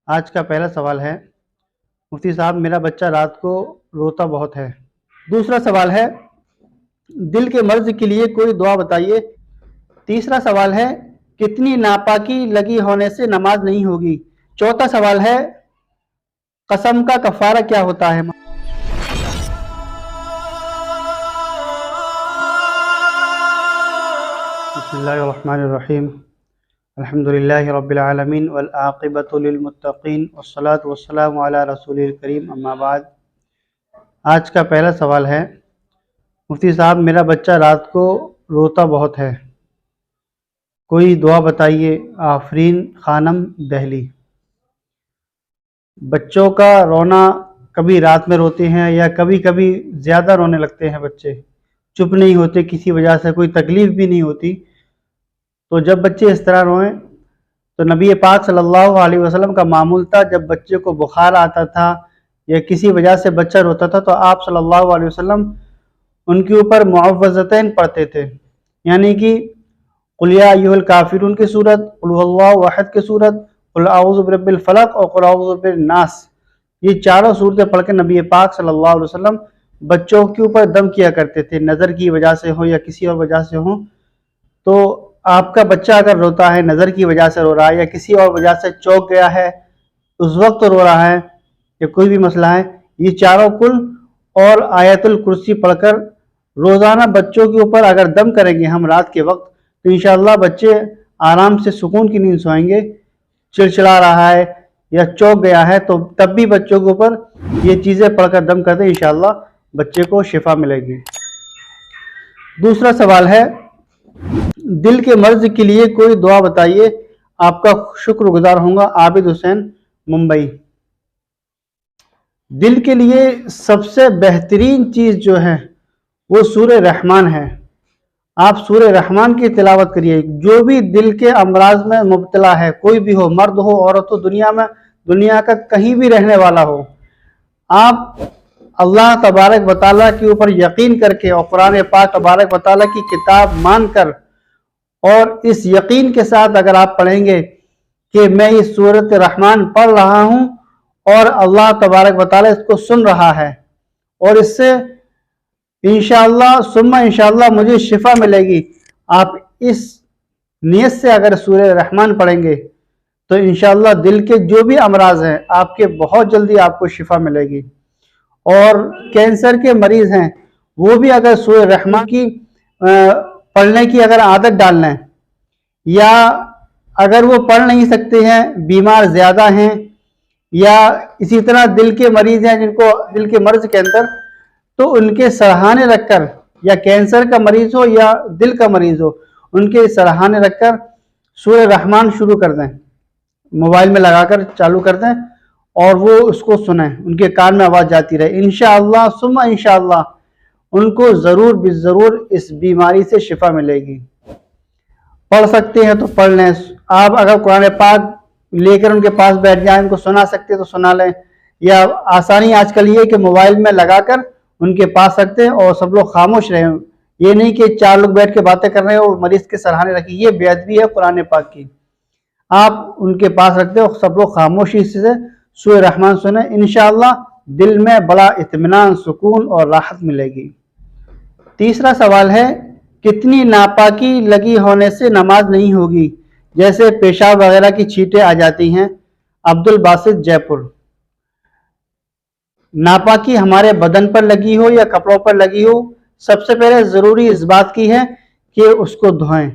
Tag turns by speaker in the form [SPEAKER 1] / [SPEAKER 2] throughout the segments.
[SPEAKER 1] آج کا پہلا سوال ہے، مفتی صاحب میرا بچہ رات کو روتا بہت ہے۔ دوسرا سوال ہے، دل کے مرض کے لیے کوئی دعا بتائیے۔ تیسرا سوال ہے، کتنی ناپاکی لگی ہونے سے نماز نہیں ہوگی۔ چوتھا سوال ہے، قسم کا کفارہ کیا ہوتا ہے۔ بسم اللہ الرحمن الرحیم، الحمدللہ رب العالمین والعاقبۃ للمتقین والصلاۃ والسلام علی رسول الکریم، اما بعد۔ آج کا پہلا سوال ہے، مفتی صاحب میرا بچہ رات کو روتا بہت ہے، کوئی دعا بتائیے۔ آفرین خانم، دہلی۔ بچوں کا رونا، کبھی رات میں روتے ہیں یا کبھی کبھی زیادہ رونے لگتے ہیں، بچے چپ نہیں ہوتے، کسی وجہ سے کوئی تکلیف بھی نہیں ہوتی۔ تو جب بچے اس طرح روئیں تو نبی پاک صلی اللہ علیہ وسلم کا معمول تھا، جب بچے کو بخار آتا تھا یا کسی وجہ سے بچہ روتا تھا تو آپ صلی اللہ علیہ وسلم ان کے اوپر معوذتین پڑھتے تھے، یعنی کہ قل یا ایھا الکافرون کی صورت، قل ھو اللہ احد کی صورت، قل اعوذ برب الفلق اور قل اعوذ برب الناس، یہ چاروں صورتیں پڑھ کے نبی پاک صلی اللہ علیہ وسلم بچوں کے اوپر دم کیا کرتے تھے، نظر کی وجہ سے ہو یا کسی اور وجہ سے ہو۔ تو آپ کا بچہ اگر روتا ہے، نظر کی وجہ سے رو رہا ہے یا کسی اور وجہ سے چوک گیا ہے، اس وقت رو رہا ہے یا کوئی بھی مسئلہ ہے، یہ چاروں کل اور آیت الکرسی پڑھ کر روزانہ بچوں کے اوپر اگر دم کریں گے ہم رات کے وقت تو انشاءاللہ بچے آرام سے سکون کی نیند سوئیں گے۔ چڑچڑا رہا ہے یا چوک گیا ہے تو تب بھی بچوں کے اوپر یہ چیزیں پڑھ کر دم کرتے ہیں، انشاءاللہ بچے کو شفا ملے گی۔ دوسرا سوال ہے، دل کے مرض کے لیے کوئی دعا بتائیے، آپ کا شکر گزار ہوں گا۔ عابد حسین، ممبئی۔ دل کے لیے سب سے بہترین چیز جو ہے وہ سورہ رحمان ہے۔ آپ سورہ رحمان کی تلاوت کریے۔ جو بھی دل کے امراض میں مبتلا ہے، کوئی بھی ہو، مرد ہو عورت ہو، دنیا کا کہیں بھی رہنے والا ہو، آپ اللہ تبارک و تعالیٰ کے اوپر یقین کر کے اور قرآن پاک تبارک و تعالیٰ کی کتاب مان کر اور اس یقین کے ساتھ اگر آپ پڑھیں گے کہ میں اس سورۃ رحمان پڑھ رہا ہوں اور اللہ تبارک و تعالیٰ اس کو سن رہا ہے اور اس سے انشاءاللہ ثم انشاءاللہ مجھے شفا ملے گی، آپ اس نیت سے اگر سورہ رحمان پڑھیں گے تو انشاءاللہ دل کے جو بھی امراض ہیں آپ کے بہت جلدی آپ کو شفا ملے گی۔ اور کینسر کے مریض ہیں وہ بھی اگر سورہ رحمان کی پڑھنے کی اگر عادت ڈال لیں، یا اگر وہ پڑھ نہیں سکتے ہیں، بیمار زیادہ ہیں، یا اسی طرح دل کے مریض ہیں جن کو دل کے مرض کے اندر، تو ان کے سرہانے رکھ کر، یا کینسر کا مریض ہو یا دل کا مریض ہو، ان کے سرہانے رکھ کر سورہ رحمان شروع کر دیں، موبائل میں لگا کر چالو کر دیں اور وہ اس کو سنیں، ان کے کان میں آواز جاتی رہے، انشاءاللہ ثم انشاءاللہ ان کو ضرور بالضرور اس بیماری سے شفا ملے گی۔ پڑھ سکتے ہیں تو پڑھ لیں، آپ اگر قرآن پاک لے کر ان کے پاس بیٹھ جائیں، ان کو سنا سکتے تو سنا لیں، یا آسانی آج کل یہ کہ موبائل میں لگا کر ان کے پاس رکھتے ہیں اور سب لوگ خاموش رہیں۔ یہ نہیں کہ چار لوگ بیٹھ کے باتیں کر رہے ہیں اور مریض کے سرہانے رکھی، یہ بے ادبی ہے قرآن پاک کی۔ آپ ان کے پاس رکھتے ہیں اور سب لوگ خاموشی سے سورہ رحمان سنیں، انشاءاللہ دل میں بڑا اطمینان، سکون اور راحت ملے گی۔ تیسرا سوال ہے، کتنی ناپاکی لگی ہونے سے نماز نہیں ہوگی، جیسے پیشاب وغیرہ کی چھینٹیں آ جاتی ہیں۔ عبد الباسط، جے پور۔ ناپاکی ہمارے بدن پر لگی ہو یا کپڑوں پر لگی ہو، سب سے پہلے ضروری اس بات کی ہے کہ اس کو دھوئیں۔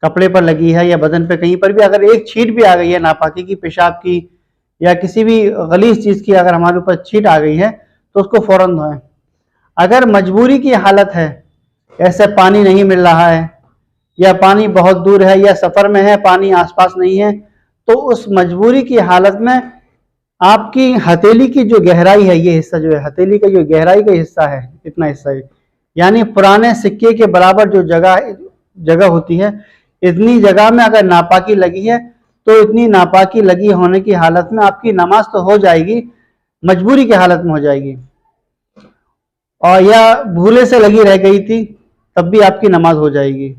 [SPEAKER 1] کپڑے پر لگی ہے یا بدن پہ کہیں پر بھی اگر ایک چھینٹ بھی آ گئی ہے ناپاکی کی، پیشاب کی یا کسی بھی غلیظ چیز کی اگر ہمارے اوپر چھینٹ آ گئی ہے تو اس کو فوراً دھوئیں۔ اگر مجبوری کی حالت ہے، ایسے پانی نہیں مل رہا ہے یا پانی بہت دور ہے یا سفر میں ہے، پانی آس پاس نہیں ہے، تو اس مجبوری کی حالت میں آپ کی ہتھیلی کی جو گہرائی ہے، یہ حصہ جو ہے ہتھیلی کا جو گہرائی کا حصہ ہے، اتنا حصہ ہے، یعنی پرانے سکے کے برابر جو جگہ ہوتی ہے، اتنی جگہ میں اگر ناپاکی لگی ہے تو اتنی ناپاکی لگی ہونے کی حالت میں آپ کی نماز تو ہو جائے گی، مجبوری کی حالت میں ہو جائے گی، اور یا بھولے سے لگی رہ گئی تھی تب بھی آپ کی نماز ہو جائے گی۔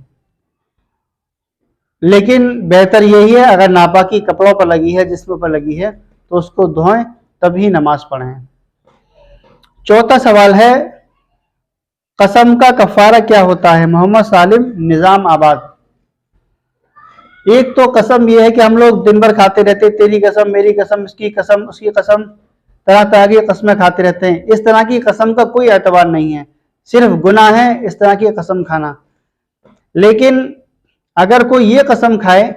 [SPEAKER 1] لیکن بہتر یہی ہے اگر ناپاکی کپڑوں پر لگی ہے، جسم پر لگی ہے تو اس کو دھوئیں تبھی نماز پڑھیں۔ چوتھا سوال ہے قسم کا کفارہ کیا ہوتا ہے؟ محمد سالم، نظام آباد۔ ایک تو قسم یہ ہے کہ ہم لوگ دن بھر کھاتے رہتے ہیں، تیری قسم، میری قسم، اس کی قسم، اس کی قسم، طرح طرح کی قسمیں کھاتے رہتے ہیں۔ اس طرح کی قسم کا کوئی اعتبار نہیں ہے، صرف گناہ ہے اس طرح کی قسم کھانا۔ لیکن اگر کوئی یہ قسم کھائے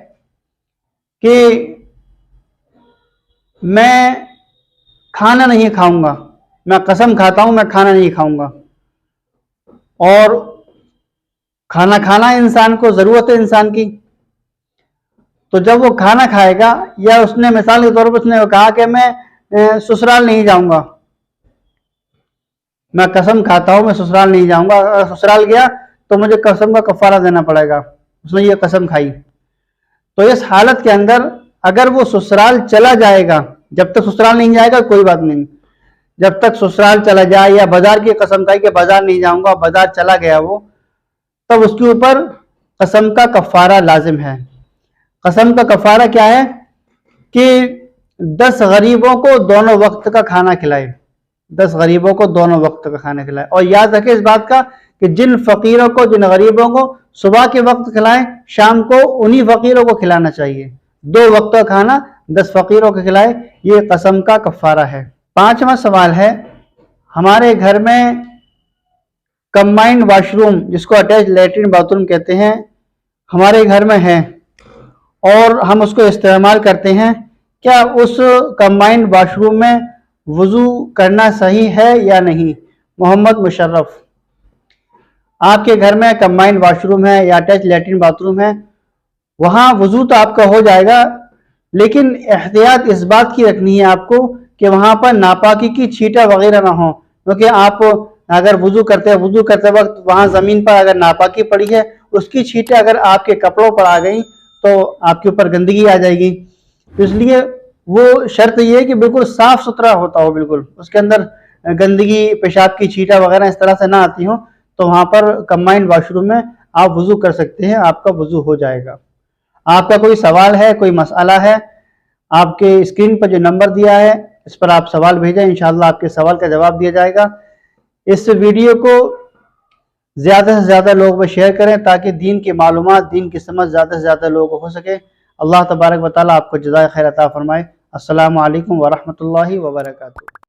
[SPEAKER 1] کہ میں کھانا نہیں کھاؤں گا، میں قسم کھاتا ہوں میں کھانا نہیں کھاؤں گا، اور کھانا کھانا انسان کو ضرورت ہے انسان کی، تو جب وہ کھانا کھائے گا، یا اس نے مثال کے طور پر اس نے کہا کہ میں سسرال نہیں جاؤں گا، میں قسم کھاتا ہوں میں سسرال نہیں جاؤں گا، اگر سسرال گیا تو مجھے قسم کا کفارہ دینا پڑے گا، اس نے یہ قسم کھائی، تو اس حالت کے اندر اگر وہ سسرال چلا جائے گا، جب تک سسرال نہیں جائے گا کوئی بات نہیں، جب تک سسرال چلا جائے، یا بازار کی قسم کھائی کہ بازار نہیں جاؤں گا، بازار چلا گیا وہ، تب اس کے اوپر قسم کا کفارہ لازم ہے۔ قسم کا کفارہ کیا ہے کہ 10 غریبوں کو دونوں وقت کا کھانا کھلائے، 10 غریبوں کو دونوں وقت کا کھانا کھلائے، اور یاد رکھیں اس بات کا کہ جن فقیروں کو، جن غریبوں کو صبح کے وقت کھلائیں، شام کو انہی فقیروں کو کھلانا چاہیے، 2 وقت کا کھانا 10 فقیروں کو کھلائے، یہ قسم کا کفارہ ہے۔ 5واں سوال ہے ہمارے گھر میں کمبائنڈ واش روم، جس کو اٹیچ لیٹرین باتھ روم کہتے ہیں، ہمارے گھر میں ہے اور ہم اس کو استعمال کرتے ہیں، کیا اس کمبائنڈ واش روم میں وضو کرنا صحیح ہے یا نہیں؟ محمد مشرف۔ آپ کے گھر میں کمبائنڈ واش روم ہے یا اٹیچ لیٹرین باتھ روم ہے، وہاں وضو تو آپ کا ہو جائے گا، لیکن احتیاط اس بات کی رکھنی ہے آپ کو کہ وہاں پر ناپاکی کی چھینٹیں وغیرہ نہ ہوں، کیونکہ آپ اگر وضو کرتے وقت وہاں زمین پر اگر ناپاکی پڑی ہے، اس کی چھینٹیں اگر آپ کے کپڑوں پر آ گئیں تو آپ کے اوپر گندگی آ جائے گی، اس لیے وہ شرط یہ ہے کہ بالکل صاف ستھرا ہوتا ہو، بالکل اس کے اندر گندگی، پیشاب کی چھینٹیں وغیرہ اس طرح سے نہ آتی ہوں، تو وہاں پر کمبائنڈ واش روم میں آپ وضو کر سکتے ہیں، آپ کا وضو ہو جائے گا۔ آپ کا کوئی سوال ہے، کوئی مسئلہ ہے، آپ کے اسکرین پر جو نمبر دیا ہے اس پر آپ سوال بھیجیں، انشاءاللہ آپ کے سوال کا جواب دیا جائے گا۔ اس ویڈیو کو زیادہ سے زیادہ لوگوں میں شیئر کریں تاکہ دین کی معلومات، دین کی سمجھ زیادہ سے زیادہ لوگوں کو ہو سکے۔ اللہ تبارک و تعالیٰ آپ کو جزائے خیر عطا فرمائے۔ السلام علیکم ورحمۃ اللہ وبرکاتہ۔